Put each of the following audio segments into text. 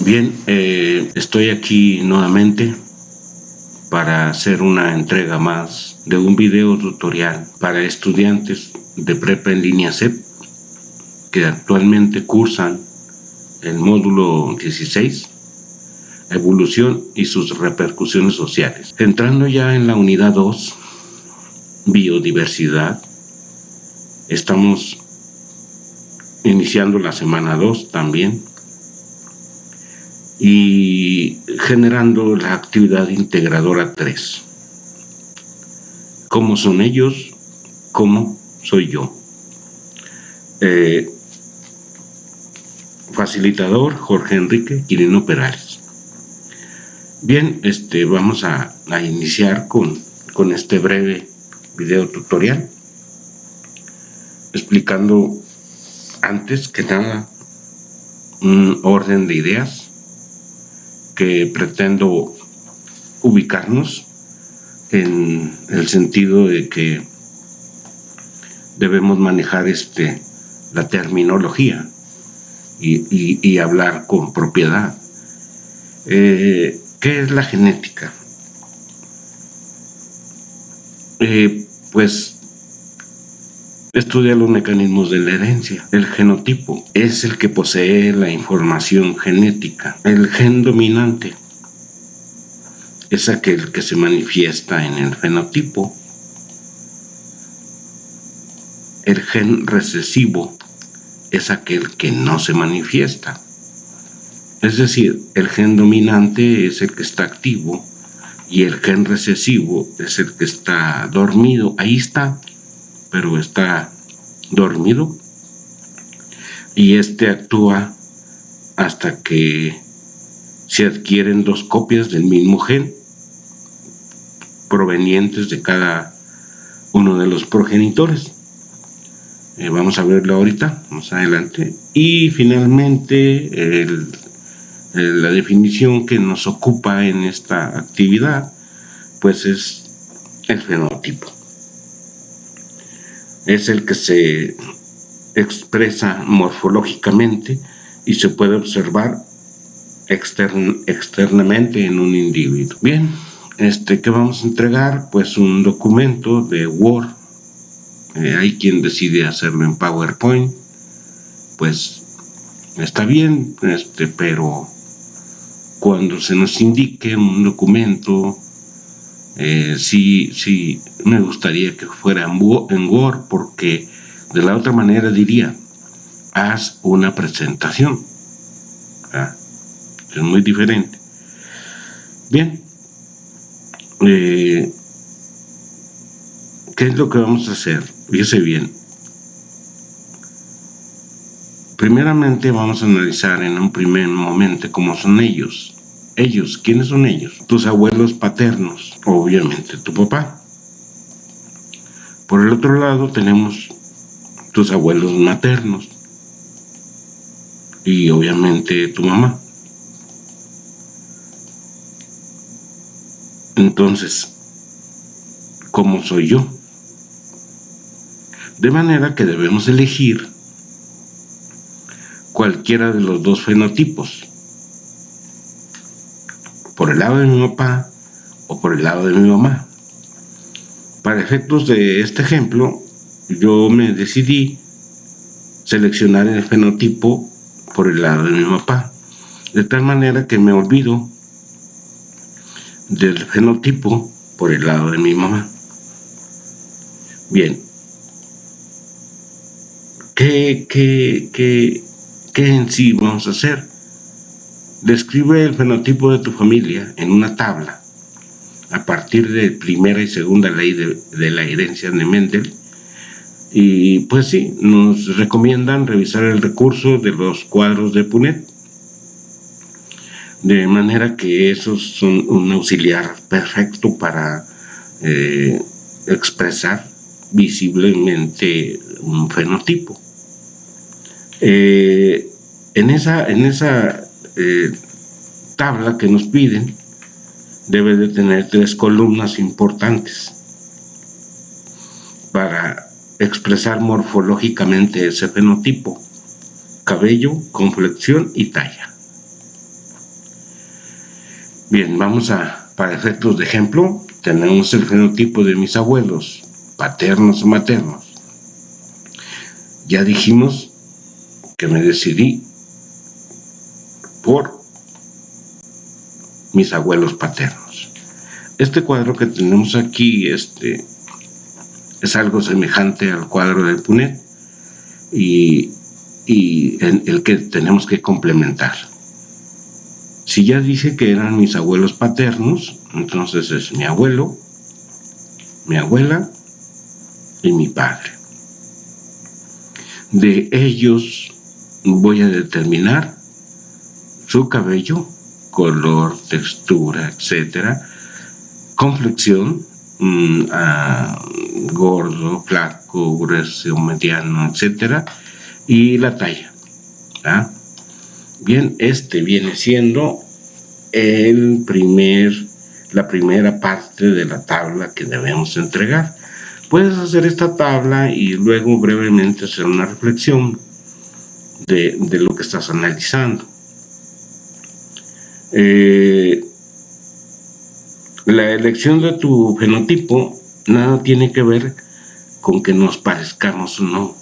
Bien, estoy aquí nuevamente para hacer una entrega más de un video tutorial para estudiantes de prepa en línea CEP que actualmente cursan el módulo 16, evolución y sus repercusiones sociales. Entrando ya en la unidad 2, biodiversidad, estamos iniciando la semana 2 también y generando la actividad integradora 3. ¿Cómo son ellos? ¿Cómo soy yo? Facilitador Jorge Enrique Quirino Perales. Bien, vamos a iniciar con este breve video tutorial explicando antes que nada un orden de ideas que pretendo ubicarnos en el sentido de que debemos manejar la terminología y hablar con propiedad. ¿Qué es la genética? Pues estudia los mecanismos de la herencia. El genotipo es el que posee la información genética. El gen dominante es aquel que se manifiesta en el fenotipo. El gen recesivo es aquel que no se manifiesta. Es decir, el gen dominante es el que está activo y el gen recesivo es el que está dormido. Ahí está, pero está dormido, y actúa hasta que se adquieren dos copias del mismo gen provenientes de cada uno de los progenitores. Vamos a verlo ahorita, más adelante. Y finalmente la definición que nos ocupa en esta actividad pues es el fenotipo. Es el que se expresa morfológicamente y se puede observar externamente en un individuo. Bien, ¿qué vamos a entregar? Pues un documento de Word. Hay quien decide hacerlo en PowerPoint, pues está bien, pero cuando se nos indique un documento, sí me gustaría que fuera en Word, porque de la otra manera diría, haz una presentación. Es muy diferente. Bien, ¿qué es lo que vamos a hacer? Fíjese bien. Primeramente vamos a analizar en un primer momento cómo son ellos. Ellos, ¿quiénes son ellos? Tus abuelos paternos, obviamente tu papá. Por el otro lado tenemos tus abuelos maternos y obviamente tu mamá. Entonces, ¿cómo soy yo? De manera que debemos elegir cualquiera de los dos fenotipos, por el lado de mi papá o por el lado de mi mamá. Para efectos de este ejemplo, yo me decidí seleccionar el fenotipo por el lado de mi papá, de tal manera que me olvido del fenotipo por el lado de mi mamá. Bien, ¿qué en sí vamos a hacer? Describe el fenotipo de tu familia en una tabla a partir de primera y segunda ley de la herencia de Mendel. Y pues sí, nos recomiendan revisar el recurso de los cuadros de Punnett, de manera que esos son un auxiliar perfecto para expresar visiblemente un fenotipo. En esa tabla que nos piden debe de tener 3 columnas importantes para expresar morfológicamente ese fenotipo: cabello, complexión y talla. Bien, para efectos de ejemplo, tenemos el fenotipo de mis abuelos, paternos o maternos. Ya dijimos que me decidí por mis abuelos paternos. Este cuadro que tenemos aquí es algo semejante al cuadro de Punet y en el que tenemos que complementar. Si ya dije que eran mis abuelos paternos, entonces es mi abuelo, mi abuela y mi padre. De ellos voy a determinar su cabello, color, textura, etcétera, complexión, gordo, flaco, grueso, mediano, etcétera, y la talla. ¿Ah? Bien, viene siendo la primera parte de la tabla que debemos entregar. Puedes hacer esta tabla y luego brevemente hacer una reflexión de lo que estás analizando. La elección de tu fenotipo nada tiene que ver con que nos parezcamos o no.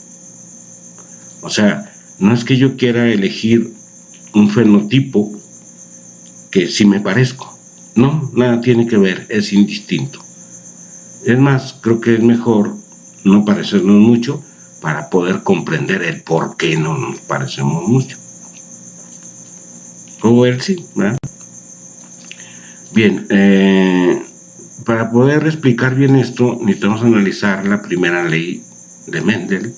O sea, no es que yo quiera elegir un fenotipo que sí me parezco. No, nada tiene que ver, es indistinto. Es más, creo que es mejor no parecernos mucho para poder comprender el por qué no nos parecemos mucho. O el sí, ¿verdad? Bien, para poder explicar bien esto, necesitamos analizar la primera ley de Mendel,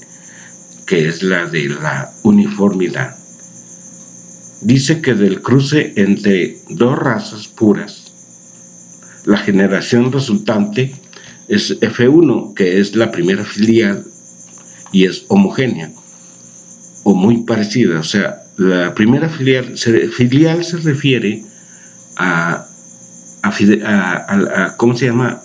que es la de la uniformidad. Dice que del cruce entre dos razas puras, la generación resultante es F1, que es la primera filial y es homogénea o muy parecida. O sea, la primera filial se refiere a ¿cómo se llama?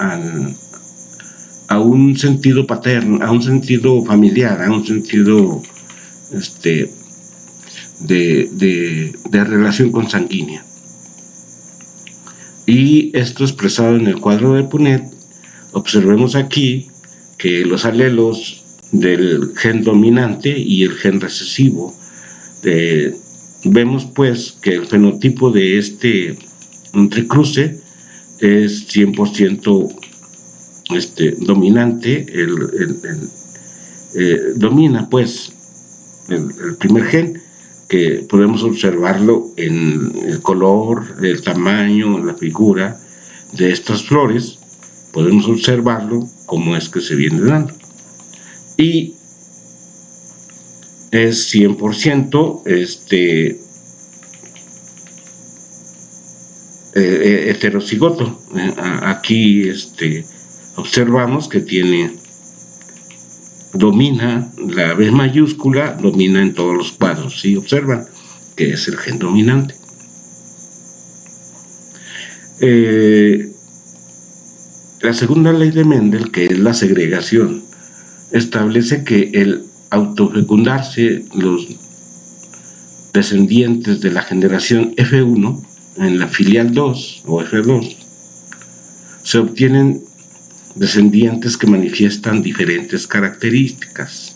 A un sentido paterno, a un sentido familiar, a un sentido de relación consanguínea. Y esto expresado en el cuadro de Punet, observemos aquí que los alelos del gen dominante y el gen recesivo, vemos pues que el fenotipo de este entrecruce es 100% dominante, domina pues el primer gen, que podemos observarlo en el color, el tamaño, la figura de estas flores, podemos observarlo cómo es que se viene dando. Y es 100% heterocigoto. Aquí observamos que domina la B mayúscula, domina en todos los cuadros, ¿sí? Observan que es el gen dominante. La segunda ley de Mendel, que es la segregación, establece que el autofecundarse los descendientes de la generación F1 en la filial 2 o F2 se obtienen descendientes que manifiestan diferentes características.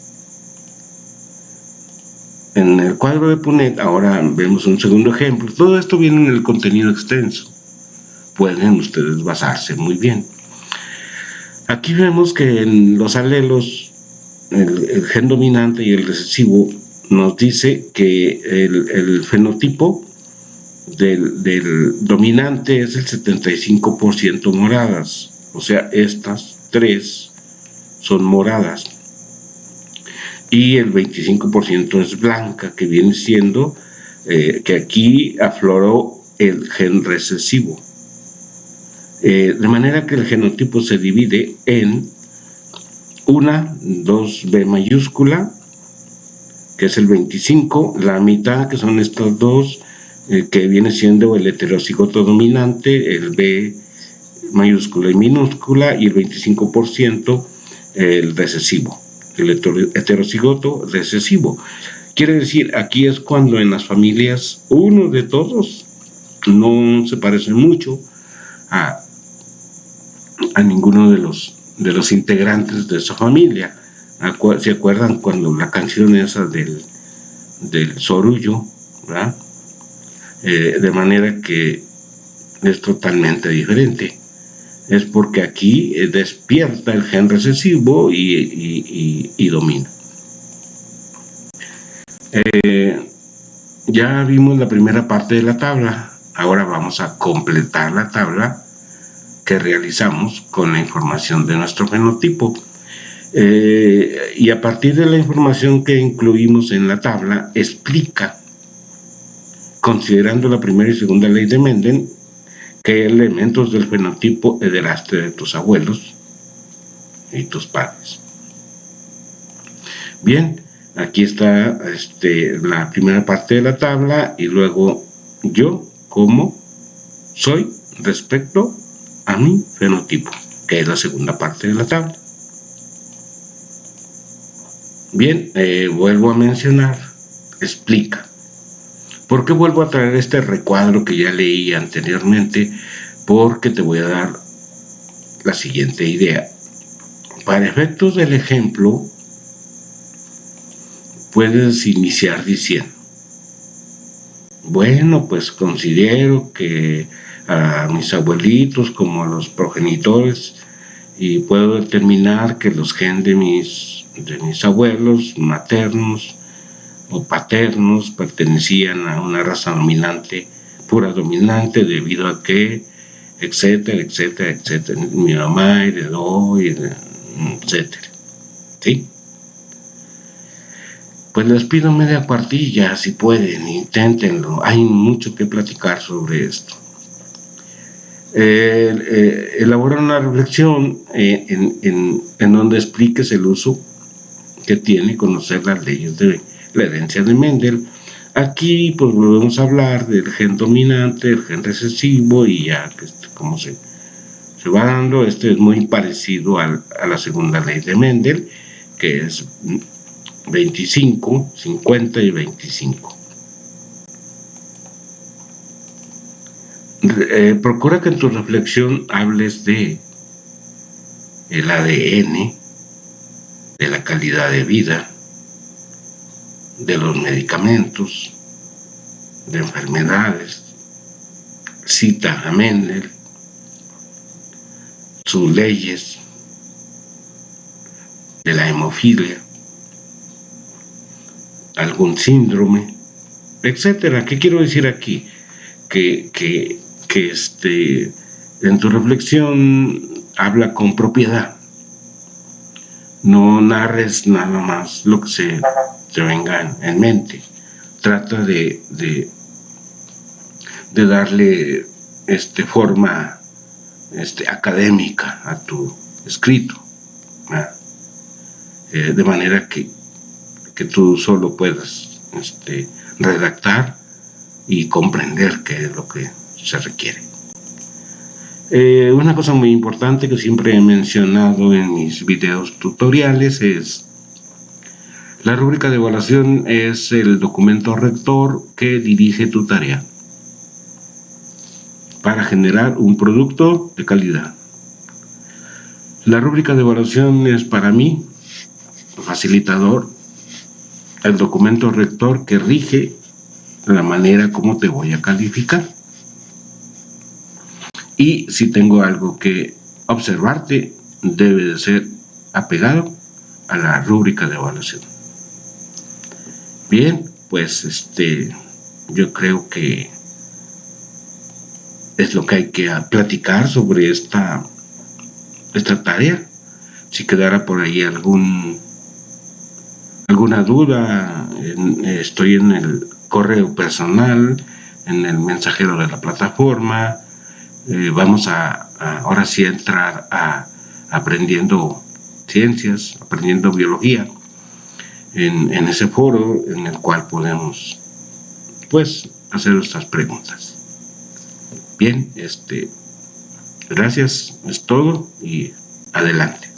En el cuadro de Punet ahora vemos un segundo ejemplo. Todo esto viene en el contenido extenso. Pueden ustedes basarse muy bien. Aquí vemos que en los alelos, el gen dominante y el recesivo nos dice que el fenotipo del dominante es el 75% moradas. O sea, estas tres son moradas. Y el 25% es blanca, que viene siendo que aquí afloró el gen recesivo. De manera que el genotipo se divide en 2B mayúscula, que es el 25, la mitad, que son estas dos, que viene siendo el heterocigoto dominante, el B mayúscula y minúscula, y el 25% el recesivo, el heterocigoto recesivo. Quiere decir, aquí es cuando en las familias uno de todos no se parece mucho a ninguno de los integrantes de esa familia. ¿Se acuerdan cuando la canción esa del sorullo, ¿verdad? De manera que es totalmente diferente. Es porque aquí despierta el gen recesivo y domina. Ya vimos la primera parte de la tabla. Ahora vamos a completar la tabla que realizamos con la información de nuestro fenotipo. Y a partir de la información que incluimos en la tabla, explica, considerando la primera y segunda ley de Mendel, qué elementos del fenotipo heredaste de tus abuelos y tus padres. Bien, aquí está la primera parte de la tabla y luego yo, cómo soy respecto a mi fenotipo, que es la segunda parte de la tabla. Bien, vuelvo a mencionar, explica. ¿Por qué vuelvo a traer este recuadro que ya leí anteriormente? Porque te voy a dar la siguiente idea. Para efectos del ejemplo, puedes iniciar diciendo: bueno, pues considero que a mis abuelitos como a los progenitores, y puedo determinar que los genes de mis abuelos maternos o paternos pertenecían a una raza dominante, pura dominante, debido a que, etcétera, etcétera, etcétera. Mi mamá heredó, etcétera. ¿Sí? Pues les pido media cuartilla, si pueden, inténtenlo. Hay mucho que platicar sobre esto. Elabora una reflexión en donde expliques el uso que tiene conocer las leyes de la herencia de Mendel. Aquí pues volvemos a hablar del gen dominante, del gen recesivo, y ya como se va dando. Es muy parecido a la segunda ley de Mendel, que es 25, 50 y 25. Procura que en tu reflexión hables de el ADN, de la calidad de vida, de los medicamentos, de enfermedades. Cita a Mendel, sus leyes, de la hemofilia, algún síndrome, etcétera. ¿Qué quiero decir aquí? Que en tu reflexión habla con propiedad. No narres nada más lo que se te venga en mente. Trata de darle forma académica a tu escrito, de manera que tú solo puedas redactar y comprender qué es lo que se requiere. Una cosa muy importante que siempre he mencionado en mis videos tutoriales es: la rúbrica de evaluación es el documento rector que dirige tu tarea para generar un producto de calidad. La rúbrica de evaluación es para mí, facilitador, el documento rector que rige la manera como te voy a calificar. Y si tengo algo que observarte, debe de ser apegado a la rúbrica de evaluación. Bien, pues yo creo que es lo que hay que platicar sobre esta tarea. Si quedara por ahí alguna duda, estoy en el correo personal, en el mensajero de la plataforma. Vamos ahora sí a entrar a aprendiendo ciencias, aprendiendo biología, en ese foro en el cual podemos pues hacer nuestras preguntas. Bien, gracias, es todo y adelante.